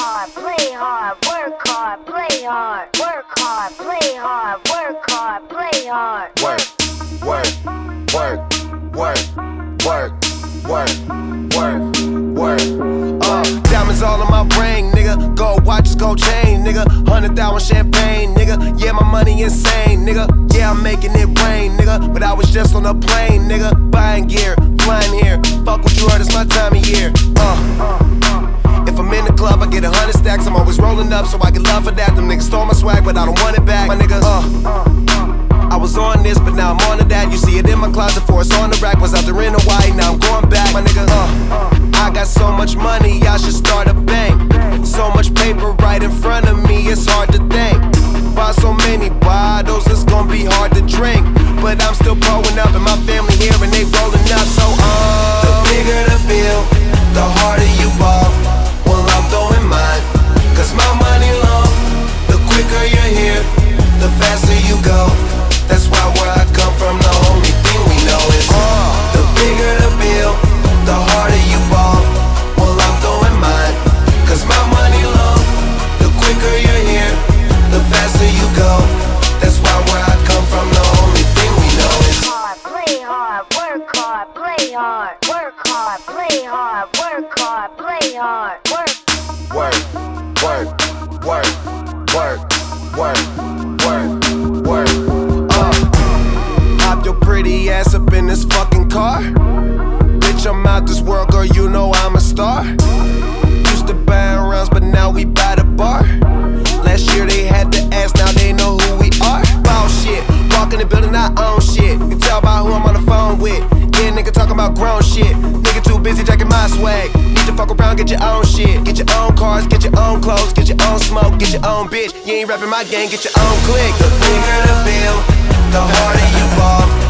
hard, play hard, work hard, play hard, work hard, play hard, work hard, play hard. Work, work, work, work, work, work, work, work. Diamonds all on my ring, nigga. Gold watches, gold chain, nigga. 100,000 champagne, nigga. Yeah, my money insane, nigga. Yeah, I'm making it rain, nigga. But I was just on a plane, nigga. Buying gear, flying here. Fuck what you heard, it's my time of year. If I'm in the club, I get 100 stacks. I'm always rolling up, so I get love for that. Them niggas stole my swag, but I don't want it back. My nigga, I was on this, but now I'm on to that. You see it in my closet, for it's on the rack. Was out there in Hawaii, now I'm going back. My nigga, I got so much money, I should start a bank. So much paper right in front of me, it's hard to think. Buy so many bottles, it's gonna be hard to drink. But I'm still pulling up, and my family here, and they rolling up. So, the bigger the bill, the harder you ball. Well, I'm throwing mine, cause my money long. The quicker you're here, the faster you go. That's why where I come from, the only thing we know is the bigger the bill, the harder you ball. Well, I'm throwing mine, cause my money long. The quicker you're here, the faster you go. That's why where I come from, the only thing we know is hard, play hard, work hard, play hard, work hard, play hard, work hard, play hard, work, work, work, work, work, work, work, work. Hop your pretty ass up in this fucking car. Bitch, I'm out this world, girl, you know I'm a star. Used to buy rounds, but now we buy the bar. Last year they had to ask, now they know who we are. Ball shit, walk in the building, I own shit. You can tell by who I'm on the phone with. Yeah, nigga talking about grown shit. Nigga too busy jacking my swag. Need to fuck around, get your own shit. Get your own cars, get your own clothes, get your own smoke, get your own bitch. You ain't rapping my gang, get your own clique. The bigger the bill, the harder you ball.